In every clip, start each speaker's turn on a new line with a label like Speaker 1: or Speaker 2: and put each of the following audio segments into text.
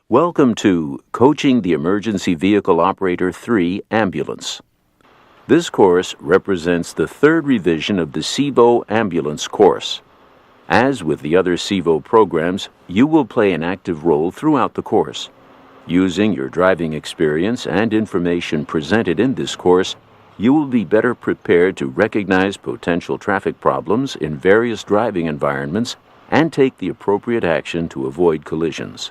Speaker 1: Welcome to Coaching the Emergency Vehicle Operator 3 Ambulance. This course represents the third revision of the CVO Ambulance course. As with the other CVO programs, you will play an active role throughout the course. Using your driving experience and information presented in this course, you will be better prepared to recognize potential traffic problems in various driving environments and take the appropriate action to avoid collisions.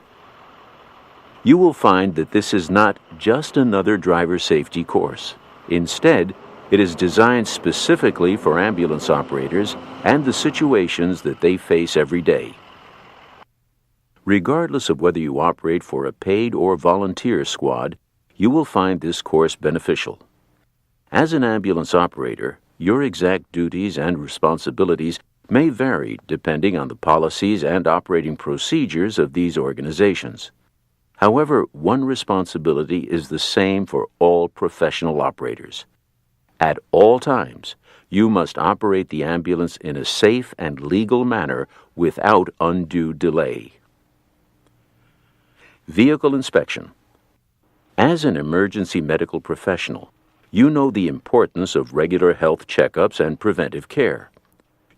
Speaker 1: You will find that this is not just another driver safety course. Instead, it is designed specifically for ambulance operators and the situations that they face every day. Regardless of whether you operate for a paid or volunteer squad, you will find this course beneficial. As an ambulance operator, your exact duties and responsibilities may vary depending on the policies and operating procedures of these organizations. However, one responsibility is the same for all professional operators. At all times, you must operate the ambulance in a safe and legal manner without undue delay. Vehicle inspection. As an emergency medical professional, you know the importance of regular health checkups and preventive care.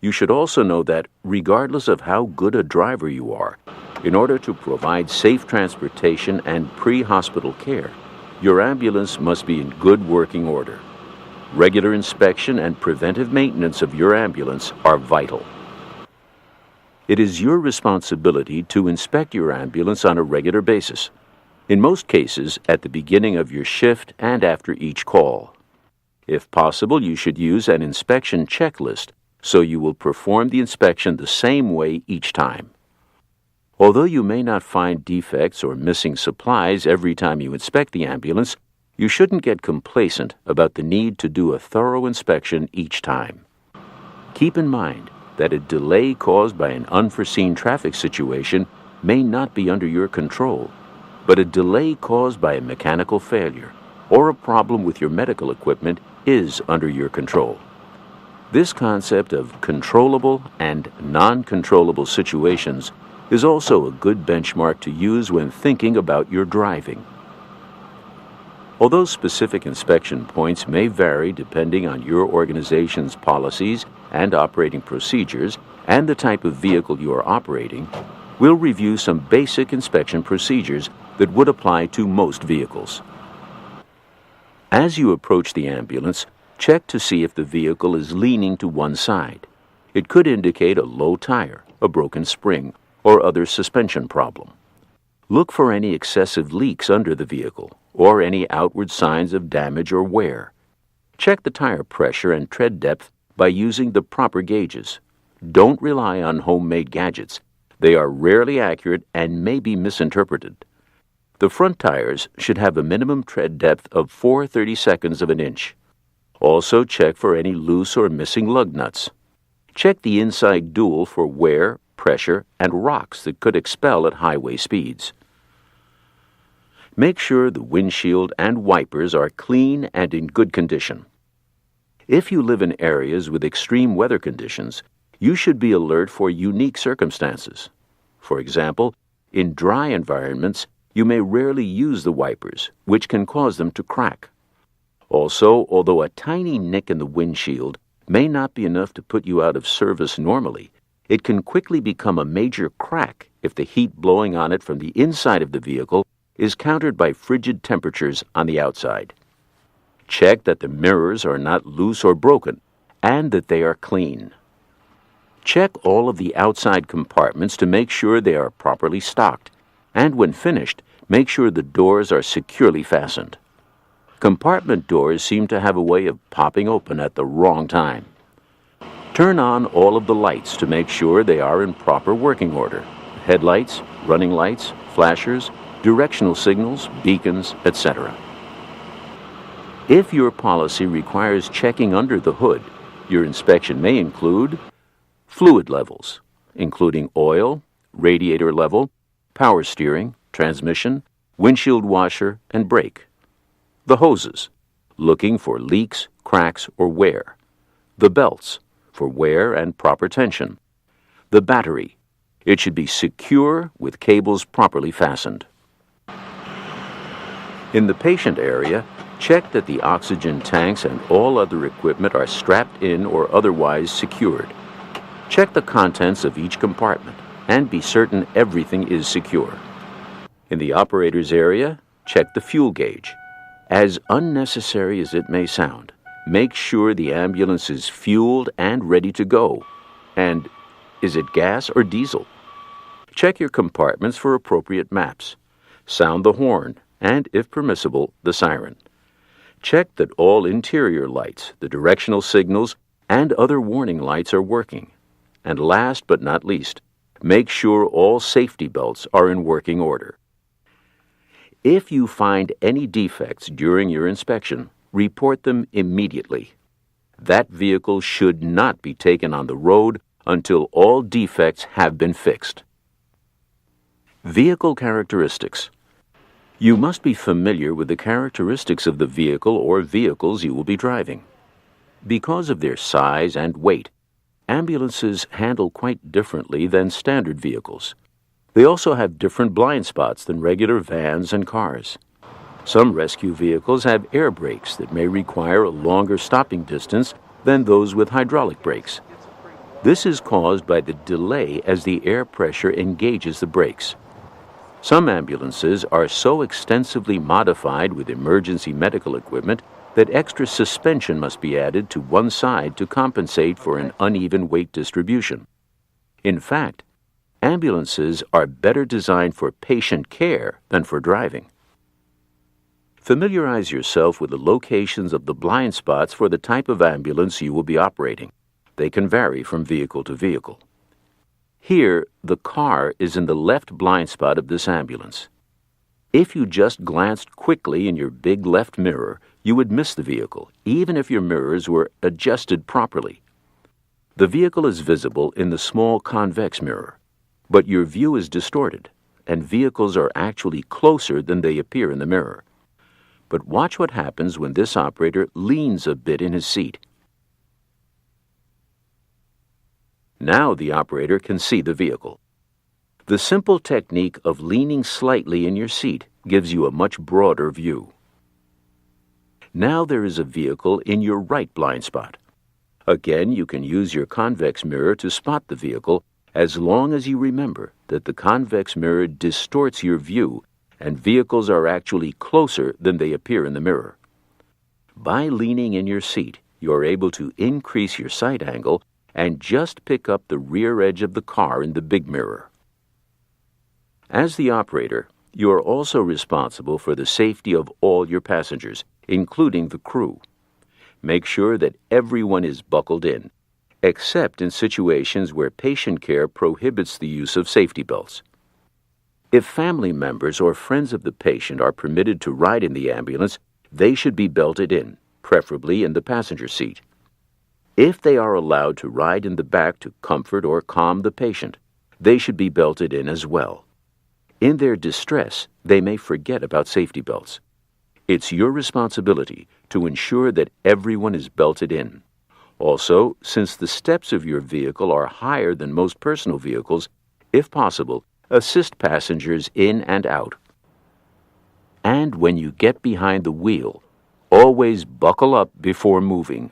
Speaker 1: You should also know that, regardless of how good a driver you are, in order to provide safe transportation and pre-hospital care, your ambulance must be in good working order. Regular inspection and preventive maintenance of your ambulance are vital. It is your responsibility to inspect your ambulance on a regular basis, in most cases at the beginning of your shift and after each call. If possible, you should use an inspection checklist so you will perform the inspection the same way each time. Although you may not find defects or missing supplies every time you inspect the ambulance, you shouldn't get complacent about the need to do a thorough inspection each time. Keep in mind that a delay caused by an unforeseen traffic situation may not be under your control, but a delay caused by a mechanical failure or a problem with your medical equipment is under your control. This concept of controllable and non-controllable situations is also a good benchmark to use when thinking about your driving. Although specific inspection points may vary depending on your organization's policies and operating procedures and the type of vehicle you are operating, we'll review some basic inspection procedures that would apply to most vehicles. As you approach the ambulance, check to see if the vehicle is leaning to one side. It could indicate a low tire, a broken spring, or other suspension problem. Look for any excessive leaks under the vehicle or any outward signs of damage or wear. Check the tire pressure and tread depth by using the proper gauges. Don't rely on homemade gadgets. They are rarely accurate and may be misinterpreted. The front tires should have a minimum tread depth of 4/32 of an inch. Also check for any loose or missing lug nuts. Check the inside dual for wear, pressure, and rocks that could expel at highway speeds. Make sure the windshield and wipers are clean and in good condition. If you live in areas with extreme weather conditions, you should be alert for unique circumstances. For example, in dry environments, you may rarely use the wipers, which can cause them to crack. Also, although a tiny nick in the windshield may not be enough to put you out of service normally, it can quickly become a major crack if the heat blowing on it from the inside of the vehicle is countered by frigid temperatures on the outside. Check that the mirrors are not loose or broken and that they are clean. Check all of the outside compartments to make sure they are properly stocked, and when finished, make sure the doors are securely fastened. Compartment doors seem to have a way of popping open at the wrong time. Turn on all of the lights to make sure they are in proper working order. Headlights, running lights, flashers, directional signals, beacons, etc. If your policy requires checking under the hood, your inspection may include fluid levels, including oil, radiator level, power steering, transmission, windshield washer, and brake. The hoses, looking for leaks, cracks, or wear. The belts, for wear and proper tension. The battery, it should be secure with cables properly fastened. In the patient area, check that the oxygen tanks and all other equipment are strapped in or otherwise secured. Check the contents of each compartment and be certain everything is secure. In the operator's area, check the fuel gauge. As unnecessary as it may sound, make sure the ambulance is fueled and ready to go. And is it gas or diesel? Check your compartments for appropriate maps. Sound the horn and, if permissible, the siren. Check that all interior lights, the directional signals, and other warning lights are working. And last but not least, make sure all safety belts are in working order. If you find any defects during your inspection, report them immediately. That vehicle should not be taken on the road until all defects have been fixed. Vehicle characteristics. You must be familiar with the characteristics of the vehicle or vehicles you will be driving. Because of their size and weight, ambulances handle quite differently than standard vehicles. They also have different blind spots than regular vans and cars. Some rescue vehicles have air brakes that may require a longer stopping distance than those with hydraulic brakes. This is caused by the delay as the air pressure engages the brakes. Some ambulances are so extensively modified with emergency medical equipment that extra suspension must be added to one side to compensate for an uneven weight distribution. In fact, ambulances are better designed for patient care than for driving. Familiarize yourself with the locations of the blind spots for the type of ambulance you will be operating. They can vary from vehicle to vehicle. Here, the car is in the left blind spot of this ambulance. If you just glanced quickly in your big left mirror, you would miss the vehicle, even if your mirrors were adjusted properly. The vehicle is visible in the small convex mirror, but your view is distorted, and vehicles are actually closer than they appear in the mirror. But watch what happens when this operator leans a bit in his seat. Now the operator can see the vehicle. The simple technique of leaning slightly in your seat gives you a much broader view. Now there is a vehicle in your right blind spot. Again, you can use your convex mirror to spot the vehicle as long as you remember that the convex mirror distorts your view and vehicles are actually closer than they appear in the mirror. By leaning in your seat, you are able to increase your sight angle and just pick up the rear edge of the car in the big mirror. As the operator, you are also responsible for the safety of all your passengers, including the crew. Make sure that everyone is buckled in, except in situations where patient care prohibits the use of safety belts. If family members or friends of the patient are permitted to ride in the ambulance, they should be belted in, preferably in the passenger seat. If they are allowed to ride in the back to comfort or calm the patient, they should be belted in as well. In their distress, they may forget about safety belts. It's your responsibility to ensure that everyone is belted in. Also, since the steps of your vehicle are higher than most personal vehicles, if possible, assist passengers in and out. And when you get behind the wheel, always buckle up before moving.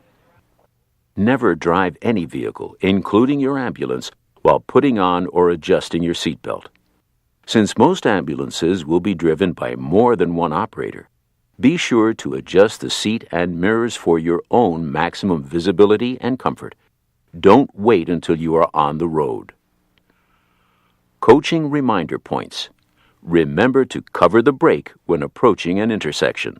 Speaker 1: Never drive any vehicle, including your ambulance, while putting on or adjusting your seatbelt. Since most ambulances will be driven by more than one operator, be sure to adjust the seat and mirrors for your own maximum visibility and comfort. Don't wait until you are on the road. Coaching reminder points. Remember to cover the brake when approaching an intersection.